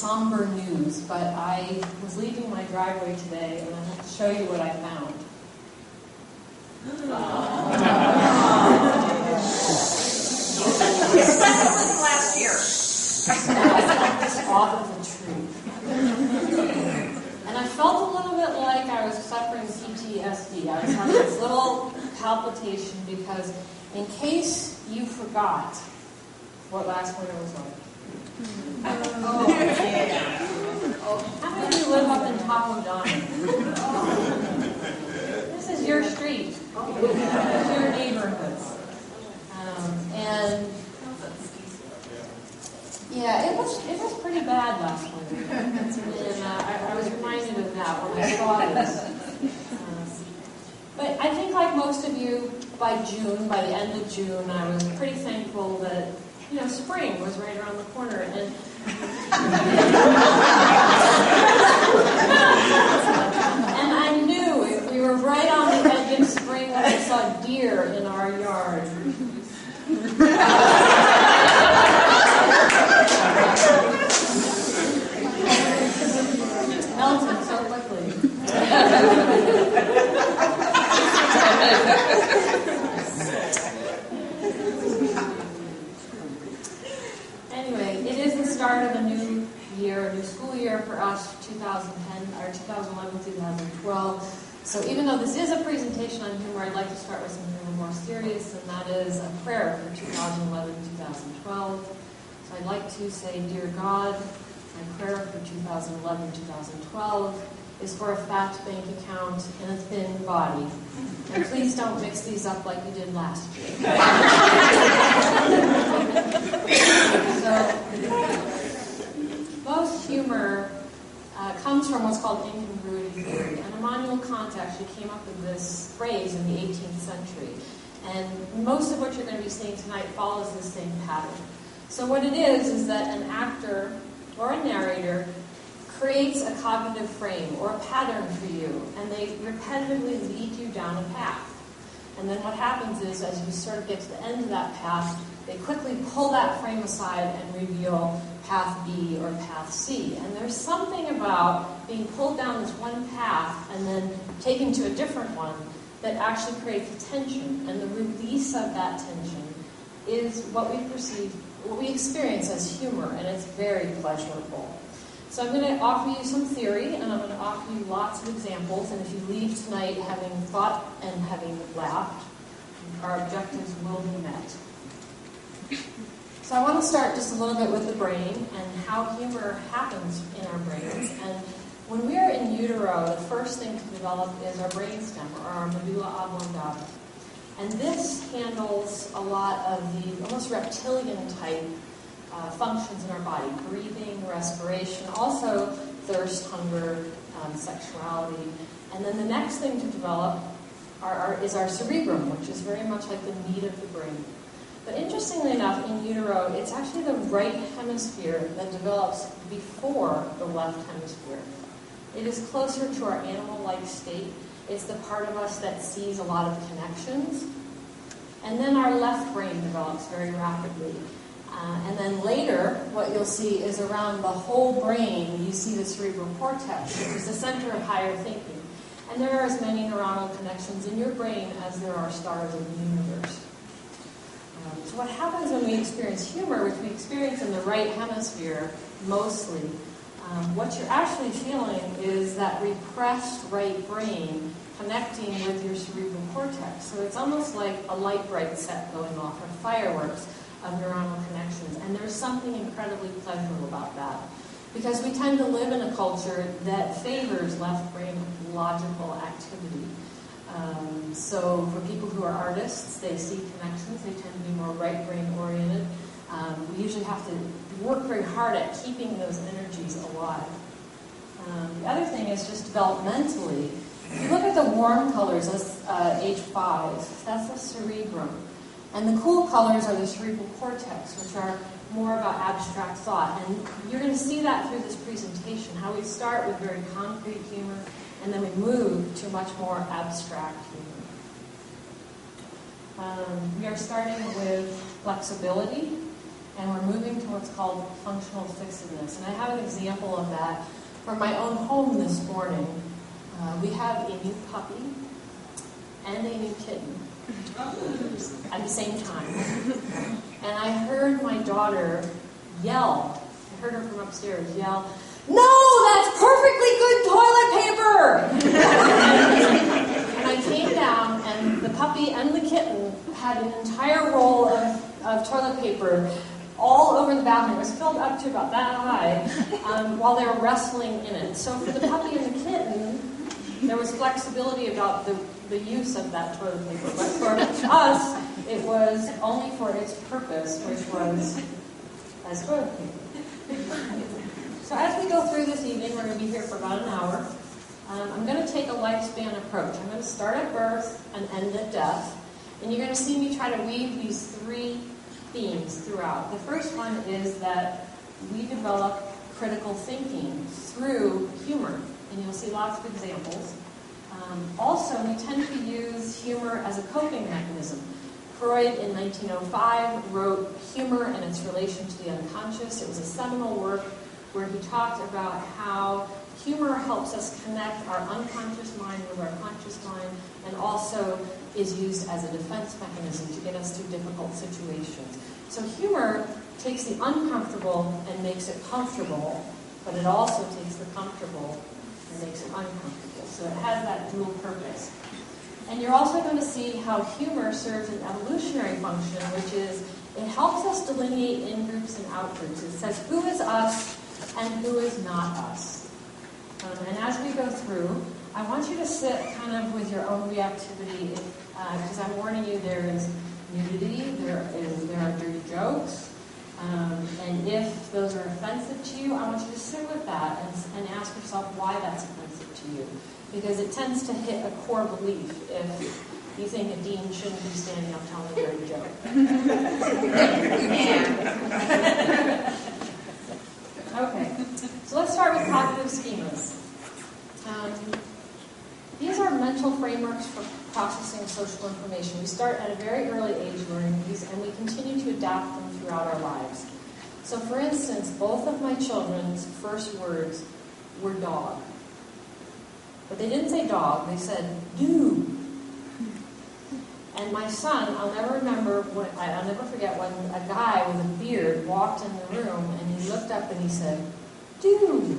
somber news, but I was leaving my driveway today, and I have to show you what I found. Last year. Off of the tree. And I felt a little bit like I was suffering PTSD. I was having this little palpitation because in case you forgot what last winter was like. Oh, yeah. How many of you live up in Tahoe Johnny? This is your street. This is your neighborhood. And yeah, it was pretty bad last winter. And I was reminded of that when I saw this. But I think like most of you, by the end of June, I was pretty thankful that, spring was right around the corner. And I knew we were right on the edge of spring when I saw deer in our yard. Melting so quickly. Anyway, it is the start of a new year, a new school year for us, 2011-2012. So even though this is a presentation on humor, I'd like to start with something a little more serious, and that is a prayer for 2011-2012. So I'd like to say, Dear God, my prayer for 2011-2012 is for a fat bank account and a thin body. And please don't mix these up like you did last year. So, most humor comes from what's called incongruity theory. And Immanuel Kant actually came up with this phrase in the 18th century. And most of what you're going to be seeing tonight follows this same pattern. So what it is that an actor or a narrator creates a cognitive frame or a pattern for you, and they repetitively lead you down a path. And then what happens is, as you sort of get to the end of that path, they quickly pull that frame aside and reveal path B or path C. And there's something about being pulled down this one path and then taken to a different one that actually creates a tension. And the release of that tension is what we experience as humor, and it's very pleasurable. So I'm going to offer you some theory, and I'm going to offer you lots of examples, and if you leave tonight having thought and having laughed, our objectives will be met. So I want to start just a little bit with the brain and how humor happens in our brains. And when we are in utero, the first thing to develop is our brainstem, or our medulla oblongata. And this handles a lot of the almost reptilian type functions in our body: breathing, respiration, also thirst, hunger, sexuality. And then the next thing to develop is our cerebrum, which is very much like the meat of the brain. But interestingly enough, in utero, it's actually the right hemisphere that develops before the left hemisphere. It is closer to our animal-like state. It's the part of us that sees a lot of connections. And then our left brain develops very rapidly. And then later, what you'll see is around the whole brain, you see the cerebral cortex, which is the center of higher thinking. And there are as many neuronal connections in your brain as there are stars in the universe. So what happens when we experience humor, which we experience in the right hemisphere mostly, what you're actually feeling is that repressed right brain connecting with your cerebral cortex. So it's almost like a light bright set going off, or fireworks of neuronal connections. And there's something incredibly pleasurable about that. Because we tend to live in a culture that favors left brain logical activity. So for people who are artists, they see connections. They tend to be more right brain oriented. We usually have to work very hard at keeping those energies alive. The other thing is just developmentally. If you look at the warm colors, that's age 5, that's the cerebrum. And the cool colors are the cerebral cortex, which are more about abstract thought. And you're going to see that through this presentation, how we start with very concrete humor, and then we move to much more abstract humor. We are starting with flexibility. and we're moving to what's called functional fixedness. And I have an example of that from my own home this morning. We have a new puppy and a new kitten at the same time. And I heard my daughter yell. I heard her from upstairs yell, "No, that's perfectly good toilet paper!" And I came down, and the puppy and the kitten had an entire roll of toilet paper all over the bathroom. It was filled up to about that high while they were wrestling in it. So for the puppy and the kitten, there was flexibility about the use of that toilet paper. But for us, it was only for its purpose, which was as toilet paper. So as we go through this evening, we're going to be here for about an hour. I'm going to take a lifespan approach. I'm going to start at birth and end at death. And you're going to see me try to weave these three themes throughout. The first one is that we develop critical thinking through humor. And you'll see lots of examples. Also, we tend to use humor as a coping mechanism. Freud, in 1905, wrote Humor and Its Relation to the Unconscious. It was a seminal work where he talked about how humor helps us connect our unconscious mind with our conscious mind, and also is used as a defense mechanism to get us through difficult situations. So humor takes the uncomfortable and makes it comfortable, but it also takes the comfortable and makes it uncomfortable. So it has that dual purpose. And you're also going to see how humor serves an evolutionary function, which is it helps us delineate in-groups and out-groups. It says who is us and who is not us. And as we go through, I want you to sit kind of with your own reactivity, because I'm warning you there is nudity, there are dirty jokes, and if those are offensive to you, I want you to sit with that and ask yourself why that's offensive to you. Because it tends to hit a core belief if you think a dean shouldn't be standing up telling a dirty joke. Okay, so let's start with cognitive schemas. These are mental frameworks for processing social information. We start at a very early age learning these, and we continue to adapt them throughout our lives. So for instance, both of my children's first words were dog. But they didn't say dog, they said dude. And my son, I'll never forget when a guy with a beard walked in the room and he looked up and he said, dude.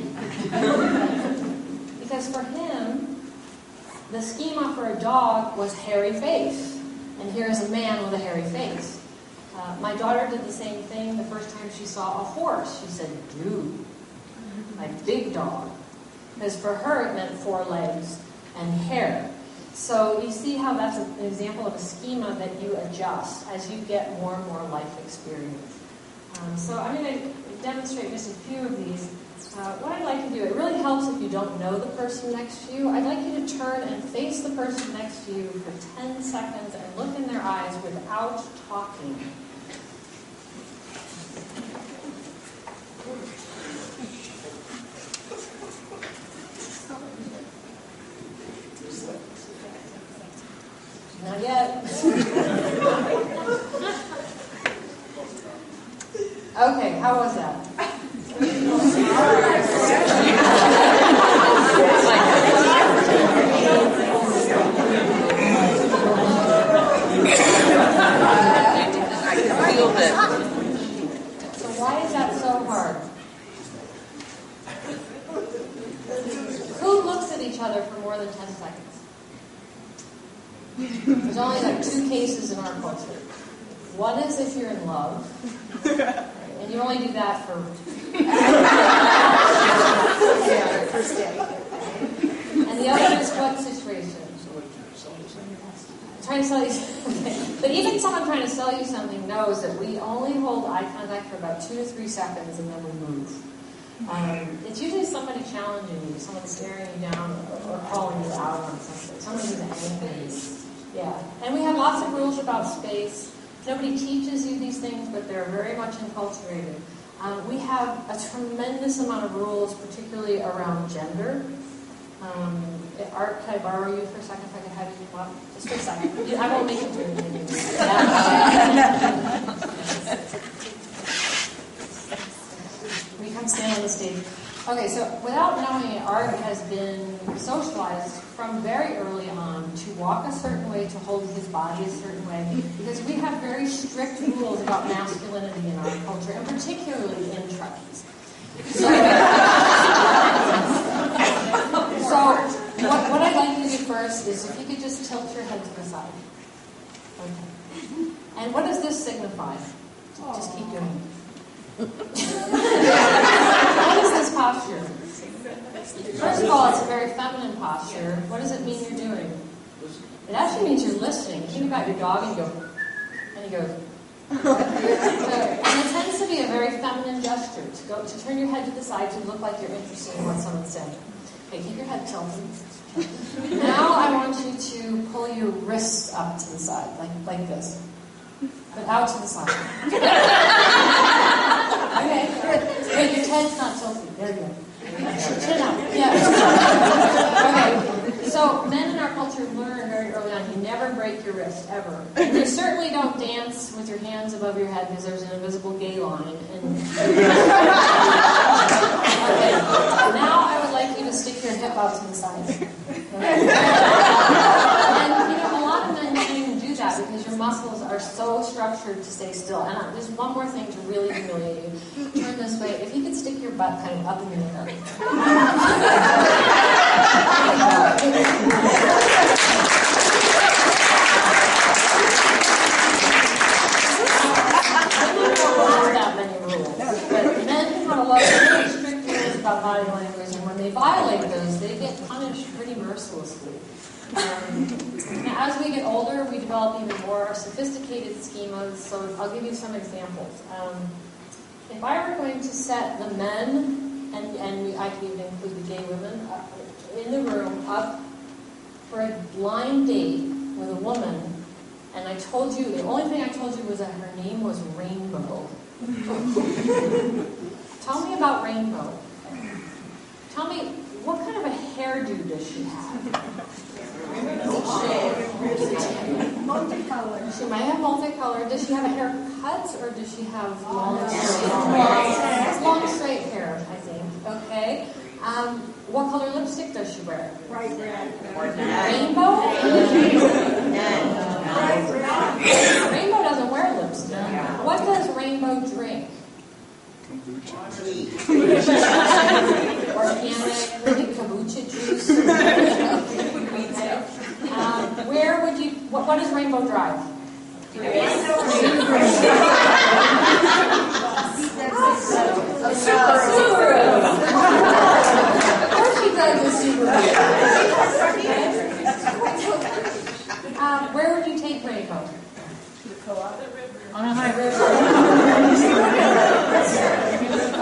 Because for him, the schema for a dog was hairy face. And here's a man with a hairy face. My daughter did the same thing the first time she saw a horse. She said, dude, like big dog. Because for her it meant 4 legs and hair. So you see how that's an example of a schema that you adjust as you get more and more life experience. So I'm going to demonstrate just a few of these. What I'd like to do, it really helps if you don't know the person next to you. I'd like you to turn and face the person next to you for 10 seconds and look in their eyes without talking. Not yet. Okay, how was that? So why is that so hard? Who looks at each other for more than 10 seconds? There's only like 2 cases in our culture. One is if you're in love, and you only do that for first day. And the other is what situation? Trying to sell you something. But even someone trying to sell you something knows that we only hold eye contact for about 2 to 3 seconds and then we move. It's usually somebody challenging you, someone staring you down or calling you out on something. Someone who's angry. Yeah. And we have lots of rules about space. Nobody teaches you these things, but they're very much inculturated. We have a tremendous amount of rules, particularly around gender. Art, can I borrow you for a second if I can have you come up? Just for a second. I won't make it through. Okay, so without knowing it, Art has been socialized from very early on to walk a certain way, to hold his body a certain way, because we have very strict rules about masculinity in our culture, and particularly in truckies. So what I'd like you to do first is if you could just tilt your head to the side. Okay. And what does this signify? Just keep doing it. What is this posture? First of all, it's a very feminine posture. What does it mean you're doing? It actually means you're listening. Think about your dog and you go, and he goes. And it tends to be a very feminine gesture, to turn your head to the side to look like you're interested in what someone's saying. Okay, keep your head tilted. Now I want you to pull your wrists up to the side, like this. But out to the side. Okay, good. Wait, your head's not tilted. There you go. Chin up. Yeah. Okay. So men in our culture learn very early on, you never break your wrist, ever. And you certainly don't dance with your hands above your head because there's an invisible gay line. Okay. Now I would like you to stick your hip out to the side. Okay. And a lot of men can't even do that because your muscles are so structured to stay still. And there's one more thing to really humiliate you. Turn this way. If you could stick your butt kind of up in the air. Women don't have that many rules, but men have a lot of really strict rules about body language, and when they violate those, they get punished pretty mercilessly. Now, as we get older, we develop even more sophisticated schemas, so I'll give you some examples. If I were going to set the men, and I can even include the gay women, in the room up for a blind date with a woman, and I told you, the only thing I told you was that her name was Rainbow. Tell me about Rainbow. Tell me, what kind of a hairdo does she have? Multicolored. She might have multicolored. Does she have a haircut or does she have long straight hair, I think. Okay. What color lipstick does she wear? Bright red. Rainbow? Rainbow doesn't wear lipstick. What does Rainbow drink? Organic, really kombucha juice. Where would you? What does Rainbow drive? Subaru. Of course she drives a Subaru. Where would you take Rainbow? The co-op. On a high river.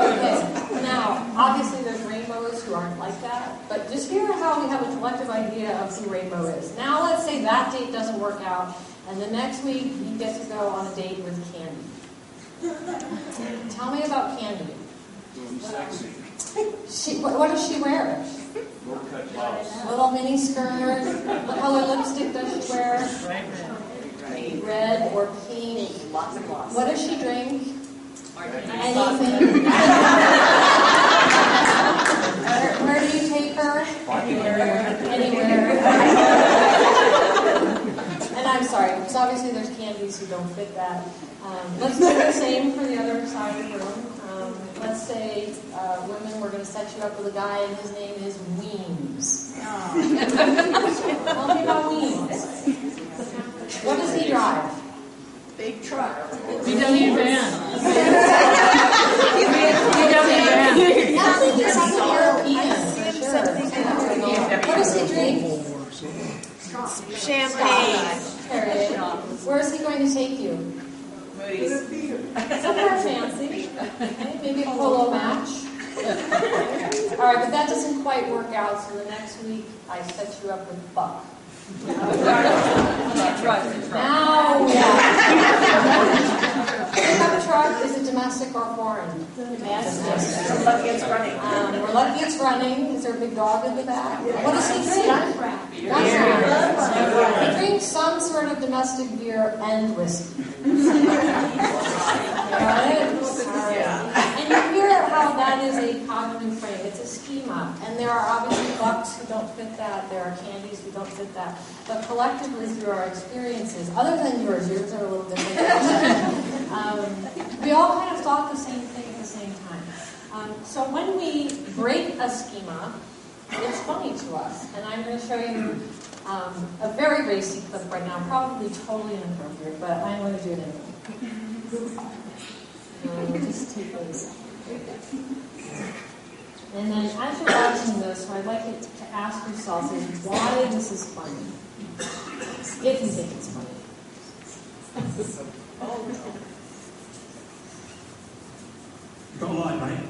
Okay. Now, obviously there's rainbows who aren't like that, but just hear how we have a collective idea of who Rainbow is. Now let's say that date doesn't work out, and the next week you get to go on a date with Candy. Tell me about Candy. Sexy. What does she wear? Low-cut blouse. Little mini skirt. What color lipstick does she wear? Red or pink. Lots of gloss. What does she drink? Anything. Where do you take her? Anywhere. And I'm sorry, because obviously there's candies who don't fit that. Let's do the same for the other side of the room. Let's say, women, we're going to set you up with a guy, and his name is Weems. Tell me about Weems. What does he drive? Big truck. VW van. I think he's something European, for sure. What does he drink? Champagne. Where is he going to take you? Somewhere fancy. Okay, maybe a polo match. All right, but that doesn't quite work out, so the next week I set you up with Buck. Now, pickup truck, is it domestic or foreign? Domestic. We're lucky it's running. We're lucky it's running. Is there a big dog in the back? What does he drink? He drinks some sort of domestic beer and whiskey. Got it? And you hear how that That is a cognitive frame. It's a schema. And there are obviously bucks who don't fit that. There are candies who don't fit that. But collectively, through our experiences, other than yours are a little different. We all kind of thought the same thing at the same time. So when we break a schema, it's funny to us. And I'm going to show you a very racy clip right now, probably totally inappropriate, but I'm going to do it anyway. We'll just take those out. And then as you're watching this, what I'd like you to ask yourself is why this is funny. If you think it's funny. Don't lie, mate.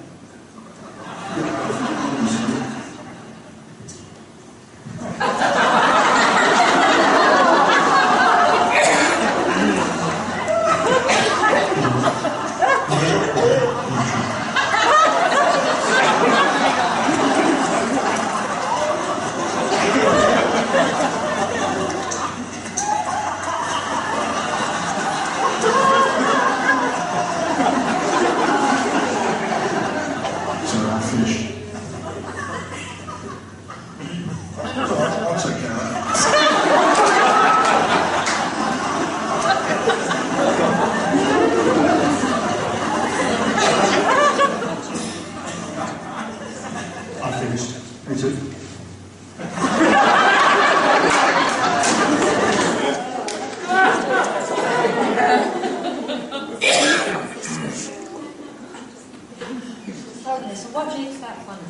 Okay, so what makes that funny?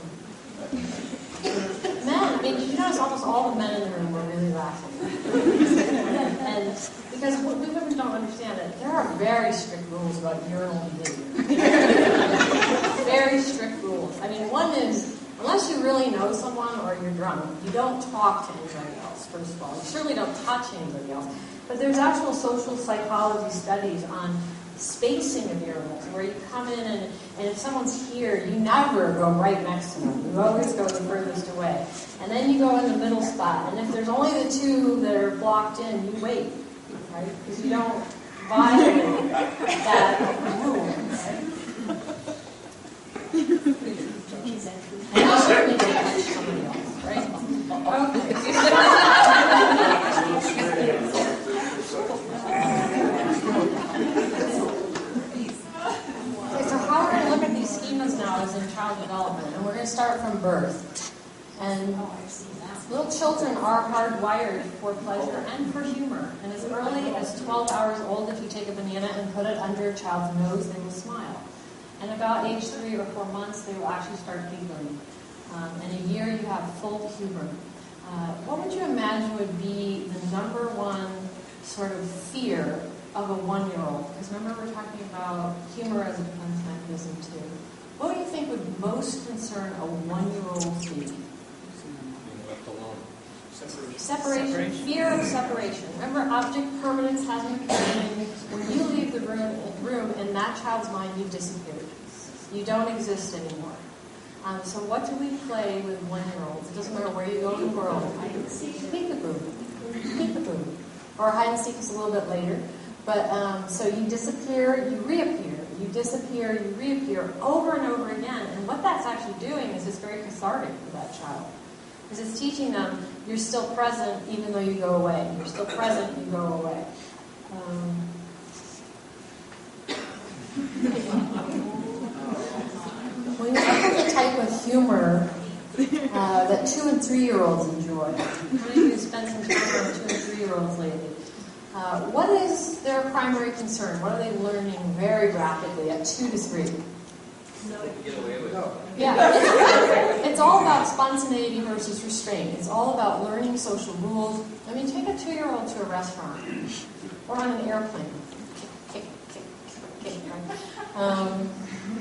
Men, I mean, did you notice almost all the men in the room were really laughing? And because we women don't understand it, there are very strict rules about urinal behavior. Very strict rules. I mean, one is, unless you really know someone or you're drunk, you don't talk to anybody else, first of all. You certainly don't touch anybody else. But there's actual social psychology studies on spacing of urinals, where you come in and if someone's here, you never go right next to them. You always go the furthest away. And then you go in the middle spot. And if there's only the two that are blocked in, you wait, right? Because you don't violate that rule, right? And you certainly don't touch somebody else, right? Okay, so how we're going to look at these schemas now is in child development, and we're going to start from birth. And little children are hardwired for pleasure and for humor. And as early as 12 hours old, if you take a banana and put it under a child's nose, they will smile. And about age 3 or 4 months, they will actually start giggling. In a year, you have full humor. What would you imagine would be the number one sort of fear of a 1-year-old? Because remember, we're talking about humor as a defense mechanism too. What do you think would most concern a 1-year-old be? Being left alone. Separation. Fear of separation. Remember, object permanence has an occasion. When you leave the room, in that child's mind, you've disappeared. You don't exist anymore. So what do we play with 1-year-olds? It doesn't matter where you go in the world. Hide and seek, peekaboo, peekaboo. Or hide and seek is a little bit later. But so you disappear, you reappear. You disappear, you reappear over and over again. And what that's actually doing is it's very cathartic for that child. Because it's teaching them you're still present even though you go away. You're still present, you go away. When you look at the type of humor that 2- and 3-year-olds enjoy, how many of you spent some time around 2- and 3-year-olds lately? What is their primary concern? What are they learning very rapidly at 2 to 3? Get away with it. Yeah, it's all about spontaneity versus restraint. It's all about learning social rules. I mean, take a 2-year-old to a restaurant or on an airplane. Kick, kick, kick, kick, right?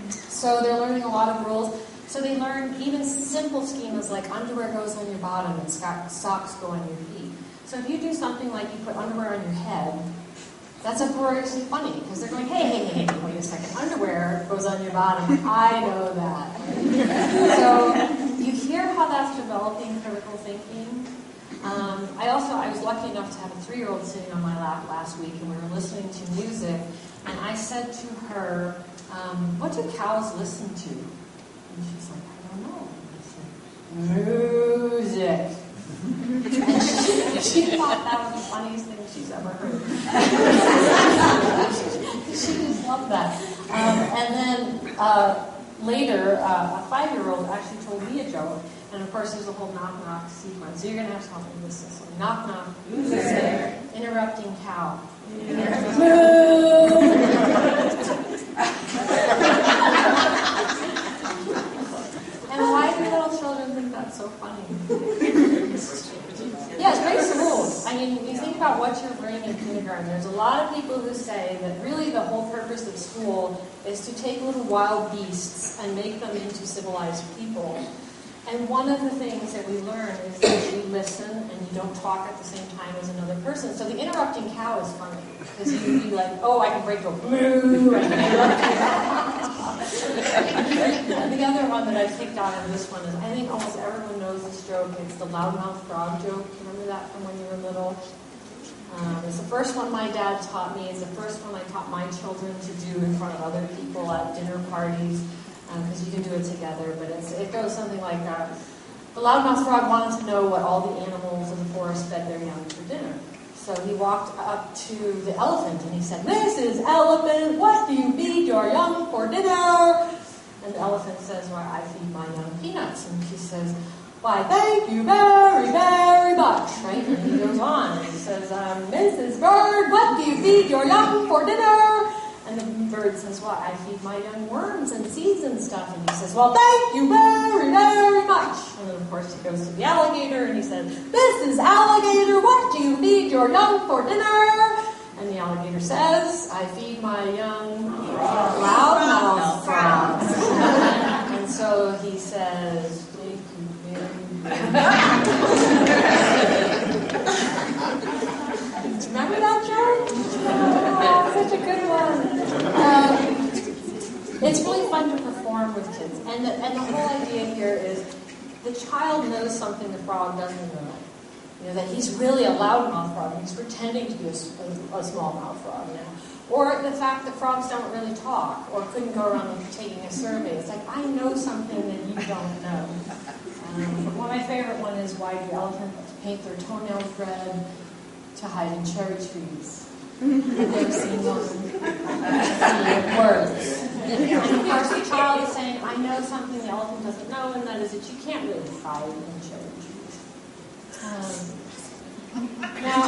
So they're learning a lot of rules. So they learn even simple schemas like underwear goes on your bottom and socks go on your feet. So if you do something like you put underwear on your head, that's uproariously funny because they're going, hey, wait a second, underwear goes on your bottom. I know that. So you hear how that's developing critical thinking. I was lucky enough to have a 3-year-old sitting on my lap last week, and we were listening to music, and I said to her, what do cows listen to? And she's like, I don't know. And I said, music. And she thought that was the funniest thing she's ever heard. She just loved that. And then later, a 5-year-old actually told me a joke. And of course, there's a whole knock-knock sequence. So you're going to have to help me with this one. Knock-knock. Who's there? Interrupting cow. And why do little children think that's so funny? Yeah, it breaks the rules. I mean, you think about what you're learning in kindergarten. There's a lot of people who say that really the whole purpose of school is to take little wild beasts and make them into civilized people. And one of the things that we learn is that you listen and you don't talk at the same time as another person. So the interrupting cow is funny because you'd be like, oh, I can break a moo. And the other one that I picked out of this one is, I think almost everyone knows this joke. It's the loudmouth frog joke. Remember that from when you were little? It's the first one my dad taught me. It's the first one I taught my children to do in front of other people at dinner parties. Because you can do it together, but it goes something like that. The loudmouth frog wanted to know what all the animals in the forest fed their young for dinner. So he walked up to the elephant and he said, "Mrs. Elephant, what do you feed your young for dinner?" And the elephant says, "Why, I feed my young peanuts." And she says, "Why, thank you very, very much." Right? And he goes on and he says, "Mrs. Bird, what do you feed your young for dinner?" And the bird says, "Well, I feed my young worms and seeds and stuff." And he says, "Well, thank you very, very much." And then, of course, he goes to the alligator and he says, "Mrs. Alligator, what do you feed your young for dinner?" And the alligator says, "I feed my young loudmouth frogs." And so he says, "Thank you very much." Remember that joke? Oh, such a good one. It's really fun to perform with kids. And the whole idea here is the child knows something the frog doesn't know. You know, that he's really a loudmouth frog. He's pretending to be a smallmouth frog, you know. Or the fact that frogs don't really talk or couldn't go around taking a survey. It's like, I know something that you don't know. One of my favorite one is, why do elephants paint their toenails red? To hide in cherry trees. I've never seen one. It works. And of course the child is saying, I know something the elephant doesn't know, and that is that you can't really hide in cherry trees. Now,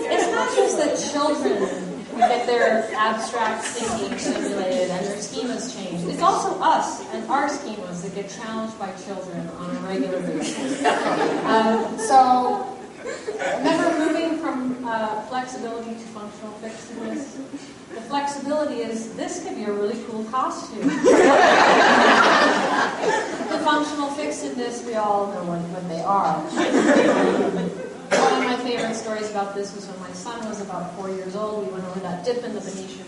it's not just that children get their abstract thinking stimulated and their schemas changed. It's also us and our schemas that get challenged by children on a regular basis. So, remember moving from flexibility to functional fixedness? The flexibility is, this could be a really cool costume. The functional fixedness, we all know what they are. One of my favorite stories about this was when my son was about 4 years old. We went over that dip in the Venetian